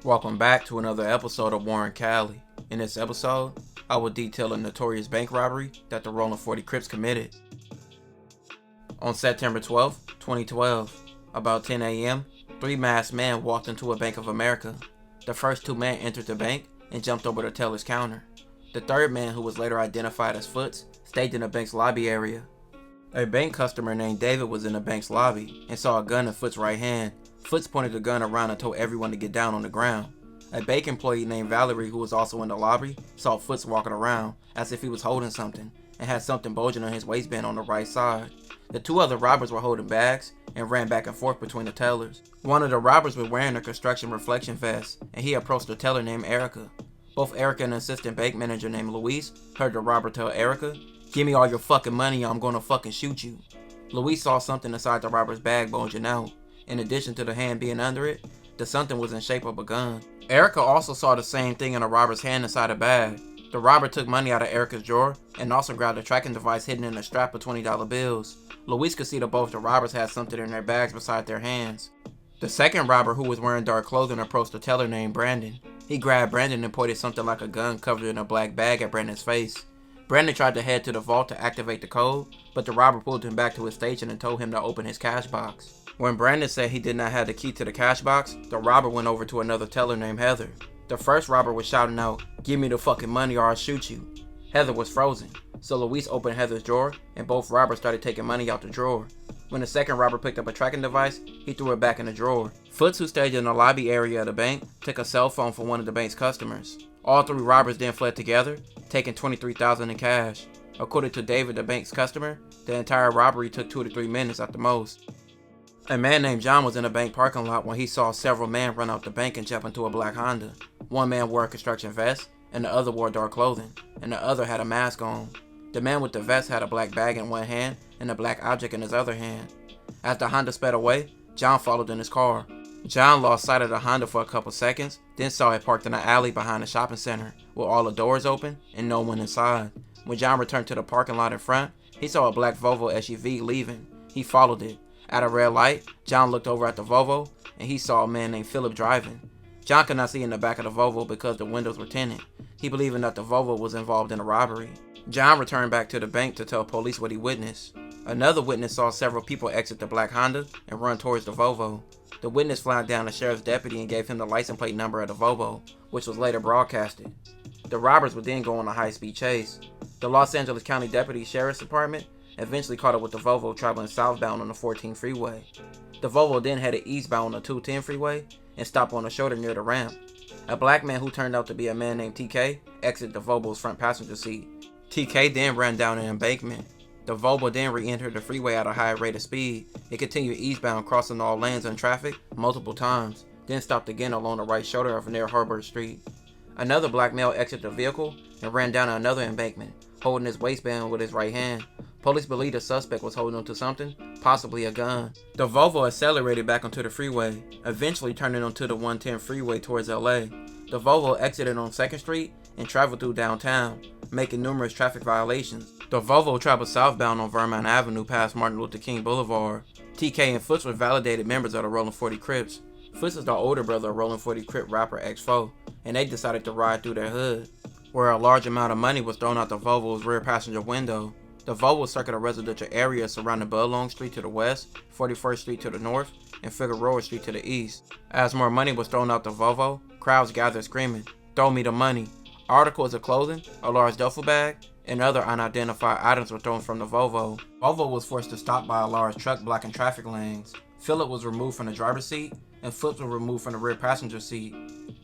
Welcome back to another episode of Warren Cali. In this episode, I will detail a notorious bank robbery that the Rollin 40 Crips committed. On September 12, 2012, about 10 a.m., three masked men walked into a Bank of America. The first two men entered the bank and jumped over the teller's counter. The third man, who was later identified as Foots, stayed in the bank's lobby area. A bank customer named David was in the bank's lobby and saw a gun in Foots' right hand. Foots pointed the gun around and told everyone to get down on the ground. A bank employee named Valerie, who was also in the lobby, saw Foots walking around as if he was holding something and had something bulging on his waistband on the right side. The two other robbers were holding bags and ran back and forth between the tellers. One of the robbers was wearing a construction reflection vest, and he approached a teller named Erica. Both Erica and an assistant bank manager named Luis heard the robber tell Erica, "Give me all your fucking money or I'm gonna fucking shoot you." Luis saw something inside the robber's bag bulging out. In addition to the hand being under it, the something was in shape of a gun. Erica also saw the same thing in the robber's hand inside a bag. The robber took money out of Erica's drawer and also grabbed a tracking device hidden in a strap of $20 bills. Luis could see that both the robbers had something in their bags beside their hands. The second robber, who was wearing dark clothing, approached a teller named Brandon. He grabbed Brandon and pointed something like a gun covered in a black bag at Brandon's face. Brandon tried to head to the vault to activate the code, but the robber pulled him back to his station and told him to open his cash box. When Brandon said he did not have the key to the cash box, the robber went over to another teller named Heather. The first robber was shouting out, "Give me the fucking money or I'll shoot you." Heather was frozen, so Luis opened Heather's drawer and both robbers started taking money out the drawer. When the second robber picked up a tracking device, he threw it back in the drawer. Foots, who stayed in the lobby area of the bank, took a cell phone from one of the bank's customers. All three robbers then fled together, taking $23,000 in cash. According to David, the bank's customer, the entire robbery took 2 to 3 minutes at the most. A man named John was in a bank parking lot when he saw several men run out the bank and jump into a black Honda. One man wore a construction vest, and the other wore dark clothing, and the other had a mask on. The man with the vest had a black bag in one hand and a black object in his other hand. As the Honda sped away, John followed in his car. John lost sight of the Honda for a couple seconds, then saw it parked in an alley behind the shopping center, with all the doors open and no one inside. When John returned to the parking lot in front, he saw a black Volvo SUV leaving. He followed it. At a red light, John looked over at the Volvo, and he saw a man named Philip driving. John could not see in the back of the Volvo because the windows were tinted. He believed that the Volvo was involved in a robbery. John returned back to the bank to tell police what he witnessed. Another witness saw several people exit the black Honda and run towards the Volvo. The witness flagged down the sheriff's deputy and gave him the license plate number of the Volvo, which was later broadcasted. The robbers would then go on a high-speed chase. The Los Angeles County Deputy Sheriff's Department eventually caught up with the Volvo traveling southbound on the 14 freeway. The Volvo then headed eastbound on the 210 freeway and stopped on a shoulder near the ramp. A black man, who turned out to be a man named TK, exited the Volvo's front passenger seat. TK then ran down an embankment. The Volvo then re-entered the freeway at a high rate of speed. It continued eastbound, crossing all lanes in traffic multiple times, then stopped again along the right shoulder of near Harbor Street. Another black male exited the vehicle and ran down another embankment, holding his waistband with his right hand. Police believe the suspect was holding onto something, possibly a gun. The Volvo accelerated back onto the freeway, eventually turning onto the 110 freeway towards LA. The Volvo exited on 2nd Street and traveled through downtown, making numerous traffic violations. The Volvo traveled southbound on Vermont Avenue past Martin Luther King Boulevard. TK and Foots were validated members of the Rollin 40 Crips. Foots is the older brother of Rollin 40 Crip rapper X4, and they decided to ride through their hood, where a large amount of money was thrown out the Volvo's rear passenger window. The Volvo circled a residential area surrounding Budlong Street to the west, 41st Street to the north, and Figueroa Street to the east. As more money was thrown out the Volvo, crowds gathered screaming, "Throw me the money." Articles of clothing, a large duffel bag, and other unidentified items were thrown from the Volvo. Volvo was forced to stop by a large truck blocking traffic lanes. Philip was removed from the driver's seat, and Foots was removed from the rear passenger seat.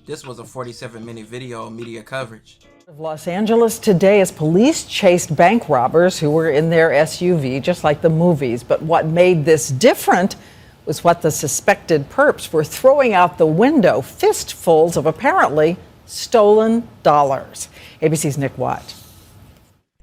This was a 47-minute video of media coverage. Los Angeles today as police chased bank robbers who were in their SUV, just like the movies. But what made this different was what the suspected perps were throwing out the window, fistfuls of apparently stolen dollars. ABC's Nick Watt.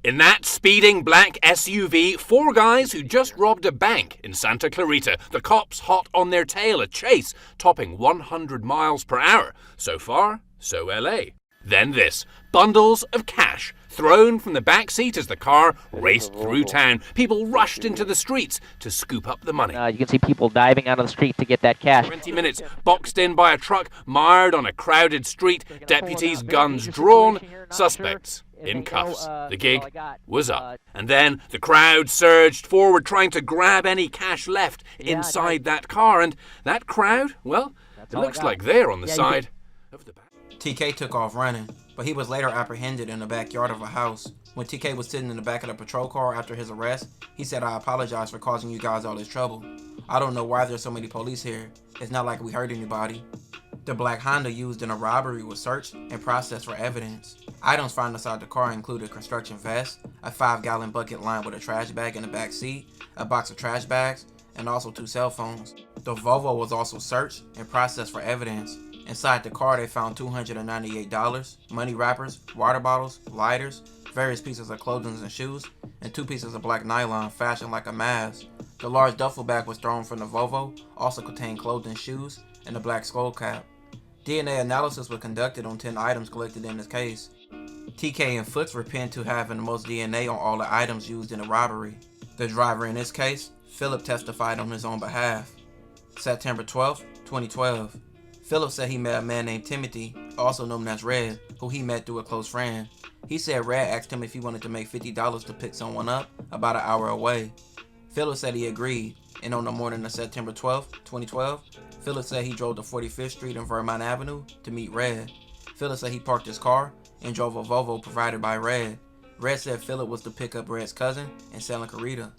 In that speeding black SUV, 4 guys who just robbed a bank in Santa Clarita. The cops hot on their tail, a chase topping 100 miles per hour. So far, so LA. Then this. Bundles of cash thrown from the back seat as the car raced through town. People rushed into the streets to scoop up the money. You can see people diving out of the street to get that cash. 20 minutes, boxed in by a truck, mired on a crowded street, deputies' guns drawn, suspects in cuffs. The gig was up. And then the crowd surged forward, trying to grab any cash left inside that car. And that crowd, well, it looks like they're on the side of the back. TK took off running, but he was later apprehended in the backyard of a house. When TK was sitting in the back of the patrol car after his arrest, he said, "I apologize for causing you guys all this trouble. I don't know why there's so many police here. It's not like we hurt anybody." The black Honda used in a robbery was searched and processed for evidence. Items found inside the car included a construction vest, a 5-gallon bucket lined with a trash bag in the back seat, a box of trash bags, and also 2 cell phones. The Volvo was also searched and processed for evidence. Inside the car, they found $298, money wrappers, water bottles, lighters, various pieces of clothing and shoes, and 2 pieces of black nylon fashioned like a mask. The large duffel bag was thrown from the Volvo, also contained clothing, shoes, and a black skull cap. DNA analysis was conducted on 10 items collected in this case. TK and Foots were pinned to having the most DNA on all the items used in the robbery. The driver in this case, Philip, testified on his own behalf. September 12, 2012. Philip said he met a man named Timothy, also known as Red, who he met through a close friend. He said Red asked him if he wanted to make $50 to pick someone up about an hour away. Philip said he agreed, and on the morning of September 12, 2012, Philip said he drove to 45th Street and Vermont Avenue to meet Red. Philip said he parked his car and drove a Volvo provided by Red. Red said Philip was to pick up Red's cousin in Santa Clarita.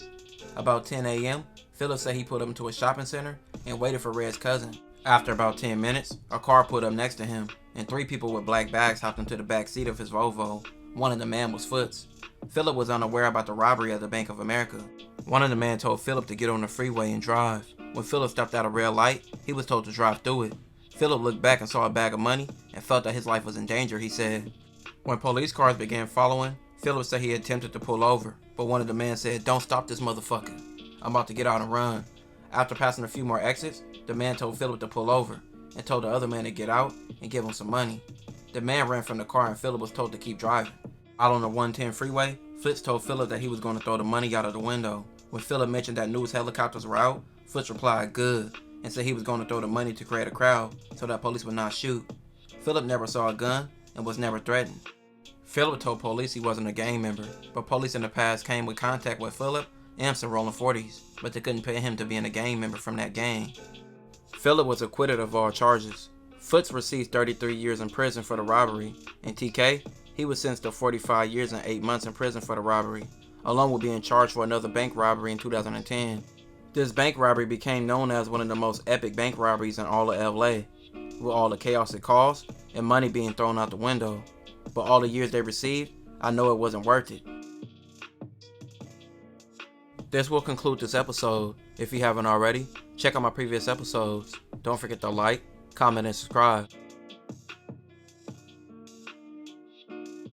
About 10 a.m., Philip said he put him to a shopping center and waited for Red's cousin. After about 10 minutes, a car pulled up next to him, and 3 people with black bags hopped into the back seat of his Volvo. One of the men was Foots. Philip was unaware about the robbery at the Bank of America. One of the men told Philip to get on the freeway and drive. When Philip stopped at a red light, he was told to drive through it. Philip looked back and saw a bag of money and felt that his life was in danger, he said. When police cars began following, Philip said he attempted to pull over, but one of the men said, "Don't stop this motherfucker. I'm about to get out and run." After passing a few more exits, the man told Philip to pull over and told the other man to get out and give him some money. The man ran from the car and Philip was told to keep driving. Out on the 110 freeway, Foots told Philip that he was going to throw the money out of the window. When Philip mentioned that news helicopters were out, Foots replied, "Good," and said he was going to throw the money to create a crowd so that police would not shoot. Philip never saw a gun and was never threatened. Philip told police he wasn't a gang member, but police in the past came with contact with Philip and some Rollin 40s, but they couldn't pin him to being a gang member from that gang. Philip was acquitted of all charges. Foots received 33 years in prison for the robbery, and TK, he was sentenced to 45 years and 8 months in prison for the robbery, along with being charged for another bank robbery in 2010. This bank robbery became known as one of the most epic bank robberies in all of LA, with all the chaos it caused and money being thrown out the window. But all the years they received, I know it wasn't worth it. This will conclude this episode. If you haven't already, check out my previous episodes. Don't forget to like, comment, and subscribe.